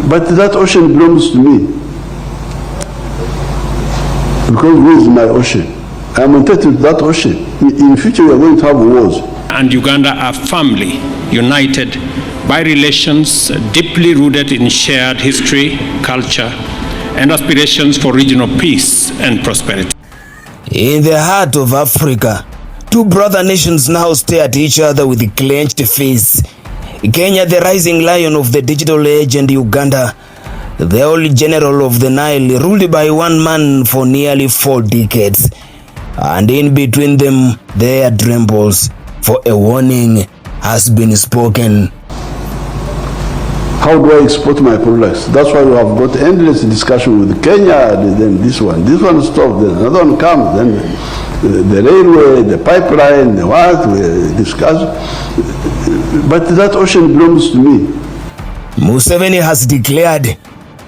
But that ocean belongs to me. Because where is my ocean? I am entitled to that ocean. In future, we are going to have wars. And Uganda are firmly united by relations deeply rooted in shared history, culture, and aspirations for regional peace and prosperity. In the heart of Africa, two brother nations now stare at each other with clenched fists. Kenya, the rising lion of the digital age, and Uganda, the old general of the Nile, ruled by one man for nearly 4 decades. And in between them, there trembles, for a warning has been spoken. How do I export my products? That's why we have got endless discussion with Kenya, then this one stops, then another one comes, then the railway, the pipeline, the what, we discuss. But that ocean belongs to me. Museveni has declared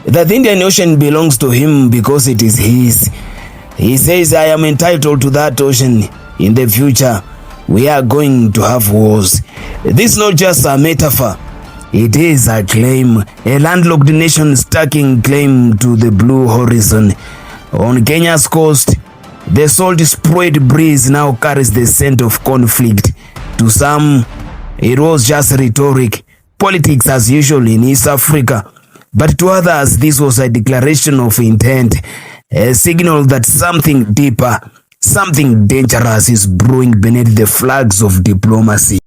that the Indian Ocean belongs to him because it is his. He says, I am entitled to that ocean. In the future, we are going to have wars. This is not just a metaphor. It is a claim, a landlocked nation staking claim to the blue horizon. On Kenya's coast, the salt-sprayed breeze now carries the scent of conflict. To some, it was just rhetoric, politics as usual in East Africa. But to others, this was a declaration of intent, a signal that something deeper, something dangerous is brewing beneath the flags of diplomacy.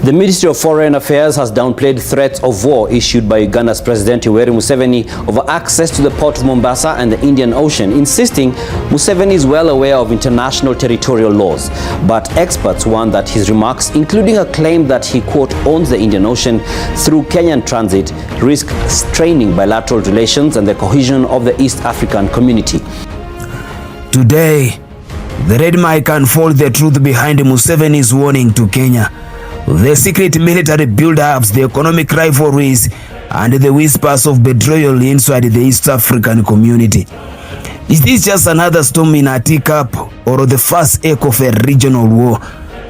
The Ministry of Foreign Affairs has downplayed threats of war issued by Uganda's President Yoweri Museveni over access to the port of Mombasa and the Indian Ocean, insisting Museveni is well aware of international territorial laws. But experts warn that his remarks, including a claim that he, quote, owns the Indian Ocean through Kenyan transit, risk straining bilateral relations and the cohesion of the East African community. Today, the Red Mic unfolds the truth behind Museveni's warning to Kenya. The secret military build-ups, the economic rivalries, and the whispers of betrayal inside the East African community. Is this just another storm in a teacup, or the first echo of a regional war?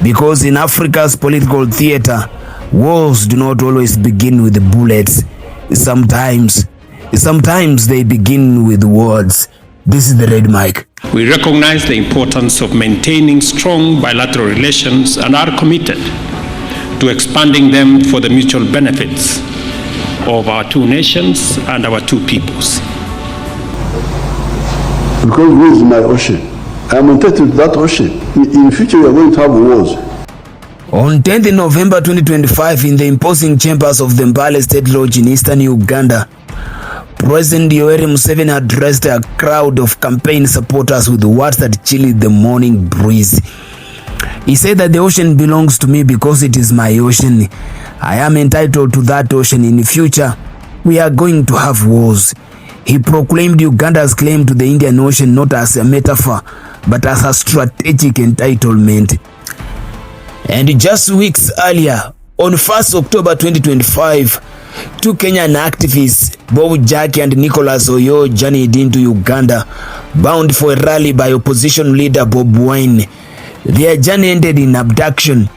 Because in Africa's political theater, wars do not always begin with bullets. Sometimes they begin with words. This is the Red Mic. We recognize the importance of maintaining strong bilateral relations and are committed to expanding them for the mutual benefits of our two nations and our two peoples. Because where is my ocean? I am entitled to that ocean. In future, we are going to have wars. On 10th November 2025, in the imposing chambers of the Mbale State Lodge in eastern Uganda, President Yoweri Museveni addressed a crowd of campaign supporters with words that chilled the morning breeze. He said that the ocean belongs to me because it is my ocean. I am entitled to that ocean. In the future, we are going to have wars. He proclaimed Uganda's claim to the Indian Ocean not as a metaphor, but as a strategic entitlement. And just weeks earlier, on 1st October 2025, two Kenyan activists, Bob Jackie and Nicholas Oyo, journeyed into Uganda, bound for a rally by opposition leader Bob Wine. Their journey ended in abduction.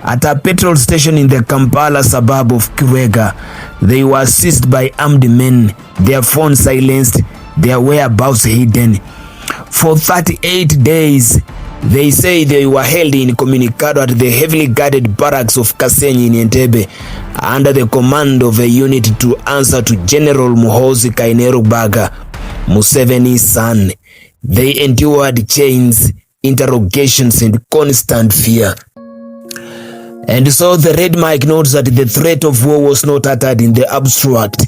At a petrol station in the Kampala suburb of Kiwega, they were seized by armed men, their phones silenced, their whereabouts hidden. For 38 days, they say they were held incommunicado at the heavily guarded barracks of Kasenyi in Entebbe, under the command of a unit to answer to General Muhoozi Kainerugaba, Museveni's son. They endured chains, interrogations, and constant fear. And so the Red Mic notes that the threat of war was not uttered in the abstract.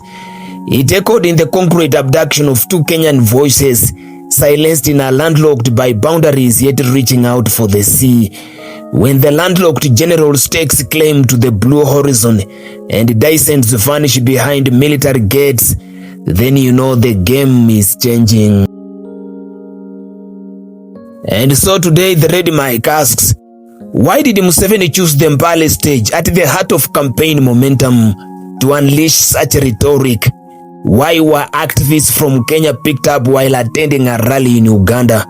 It echoed in the concrete abduction of two Kenyan voices, silenced in a landlocked by boundaries yet reaching out for the sea. When the landlocked general stakes claim to the blue horizon and dissidents vanish behind military gates, then you know the game is changing. And so today the Red Mic asks, why did Museveni choose the Mbale stage at the heart of campaign momentum to unleash such rhetoric? Why were activists from Kenya picked up while attending a rally in Uganda?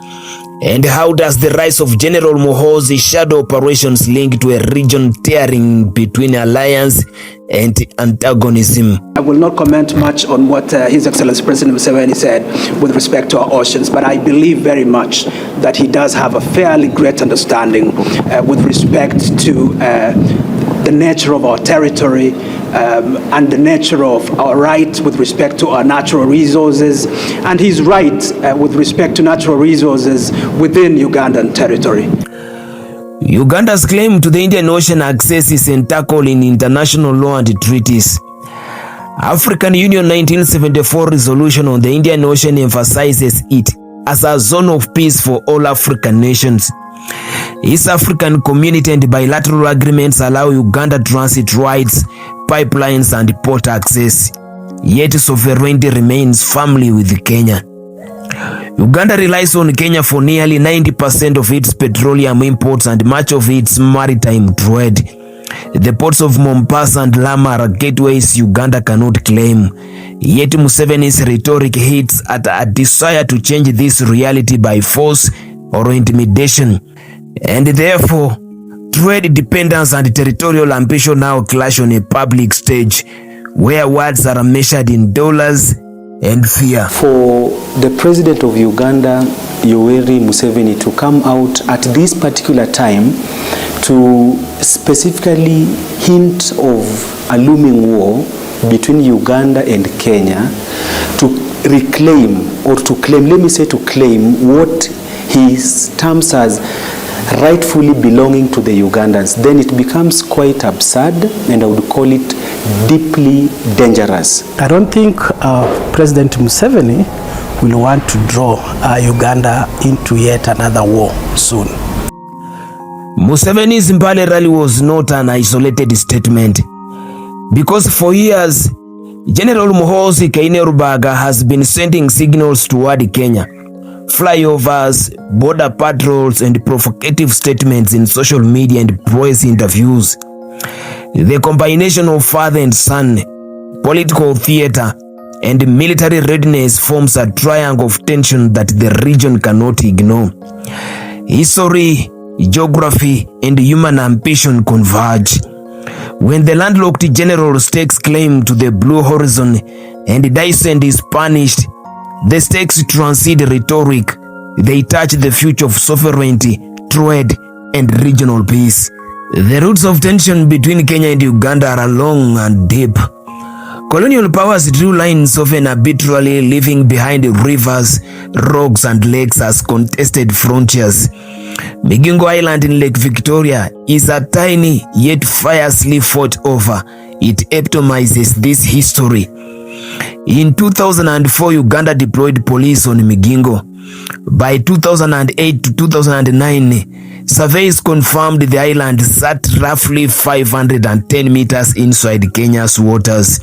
And how does the rise of General Muhoozi's shadow operations link to a region tearing between alliance and antagonism? I will not comment much on what His Excellency President Museveni said with respect to our oceans, but I believe very much that he does have a fairly great understanding with respect to the nature of our territory and the nature of our right with respect to our natural resources, and he's right with respect to natural resources within Ugandan territory. Uganda's claim to the Indian Ocean access is encircled in international law and treaties. African Union 1974 resolution on the Indian Ocean emphasizes it as a zone of peace for all African nations. East African Community and bilateral agreements allow Uganda transit rights, pipelines and port access, yet sovereignty remains firmly with Kenya. Uganda relies on Kenya for nearly 90% of its petroleum imports and much of its maritime trade. The ports of Mombasa and Lamu are gateways Uganda cannot claim, yet Museveni's rhetoric hits at a desire to change this reality by force or intimidation, and therefore trade dependence and territorial ambition now clash on a public stage where words are measured in dollars and fear. For the president of Uganda, Yoweri Museveni, to come out at this particular time to specifically hint of a looming war between Uganda and Kenya, to reclaim or to claim, let me say to claim what he terms as rightfully belonging to the Ugandans, then it becomes quite absurd, and I would call it deeply dangerous. I don't think President Museveni will want to draw Uganda into yet another war soon. Museveni's Mbale rally was not an isolated statement, because for years General Muhoozi Kainerugaba has been sending signals toward Kenya. Flyovers, border patrols and provocative statements in social media and press interviews. The combination of father and son, political theater and military readiness forms a triangle of tension that the region cannot ignore. History, geography and human ambition converge. When the landlocked general stakes claim to the blue horizon and dissent is punished, the stakes transcend rhetoric. They touch the future of sovereignty, trade, and regional peace. The roots of tension between Kenya and Uganda are long and deep. Colonial powers drew lines often arbitrarily, leaving behind rivers, rocks, and lakes as contested frontiers. Migingo Island in Lake Victoria is a tiny yet fiercely fought over. It epitomizes this history. In 2004, Uganda deployed police on Migingo. By 2008 to 2009, surveys confirmed the island sat roughly 510 meters inside Kenya's waters.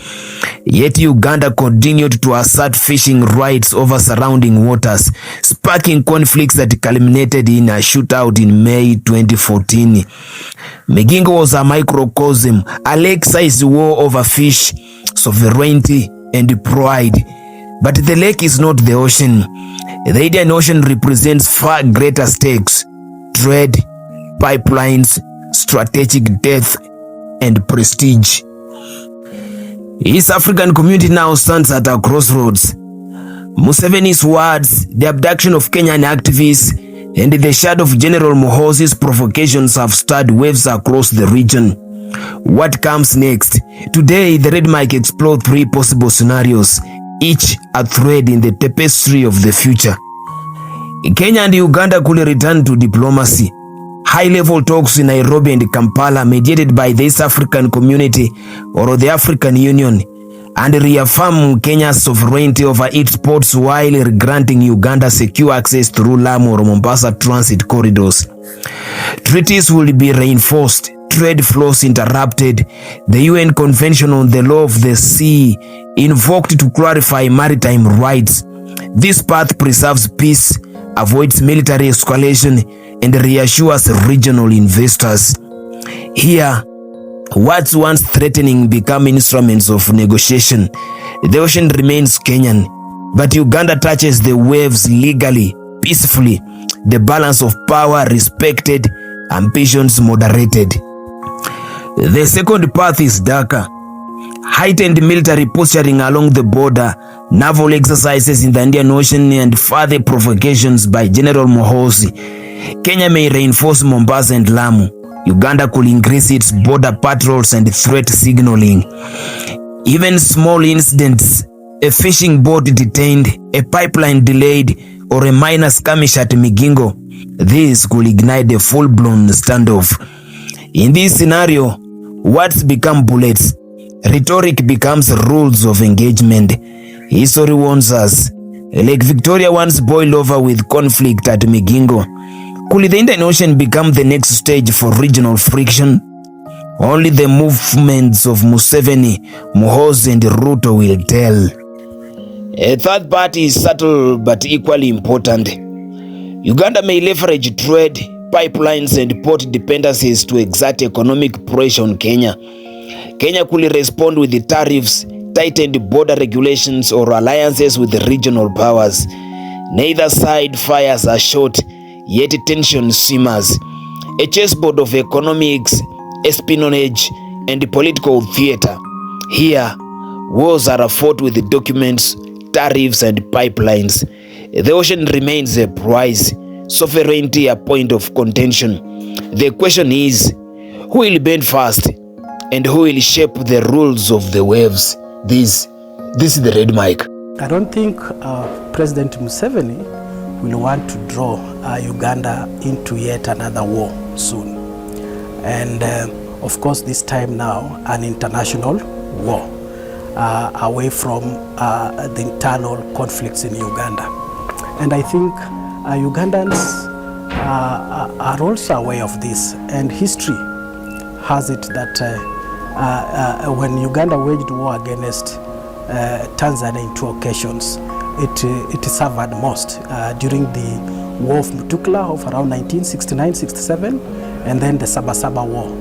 Yet Uganda continued to assert fishing rights over surrounding waters, sparking conflicts that culminated in a shootout in May 2014. Migingo was a microcosm, a lake-sized war over fish, sovereignty, and pride. But the lake is not the ocean. The Indian Ocean represents far greater stakes: trade, pipelines, strategic depth, and prestige. East African Community now stands at a crossroads. Museveni's words, the abduction of Kenyan activists, and the shadow of General Muhoozi's provocations have stirred waves across the region. What comes next? Today, the Red Mic explores 3 possible scenarios, each a thread in the tapestry of the future. Kenya and Uganda could return to diplomacy. High-level talks in Nairobi and Kampala, mediated by the East African Community or the African Union, and reaffirm Kenya's sovereignty over its ports while granting Uganda secure access through Lamu or Mombasa transit corridors. Treaties will be reinforced, trade flows interrupted, the UN Convention on the Law of the Sea invoked to clarify maritime rights. This path preserves peace, avoids military escalation, and reassures regional investors. Here, words once threatening become instruments of negotiation. The ocean remains Kenyan, but Uganda touches the waves legally, peacefully, the balance of power respected, ambitions moderated. The second path is darker. Heightened military posturing along the border, naval exercises in the Indian Ocean, and further provocations by General Muhoozi. Kenya may reinforce Mombasa and Lamu. Uganda could increase its border patrols and threat signaling. Even small incidents, a fishing boat detained, a pipeline delayed, or a minor skirmish at Migingo, this could ignite a full-blown standoff. In this scenario, words become bullets. Rhetoric becomes rules of engagement. History warns us. Lake Victoria once boiled over with conflict at Migingo. Could the Indian Ocean become the next stage for regional friction? Only the movements of Museveni, Muhoozi and Ruto will tell. A third part is subtle but equally important. Uganda may leverage trade, pipelines and port dependencies to exert economic pressure on Kenya. Kenya could respond with the tariffs, tightened border regulations or alliances with the regional powers. Neither side fires are short, yet tension simmers. A chessboard of economics, espionage and political theater. Here, wars are fought with the documents, tariffs and pipelines. The ocean remains a prize, sovereignty a point of contention. The question is, who will bend first and who will shape the rules of the waves? This is the red mic. I don't think President Museveni will want to draw Uganda into yet another war soon. And of course this time now an international war away from the internal conflicts in Uganda. And I think Ugandans are also aware of this, and history has it that when Uganda waged war against Tanzania in 2 occasions, it suffered most during the War of Mutukula of around 1969-67, and then the Sabasaba War.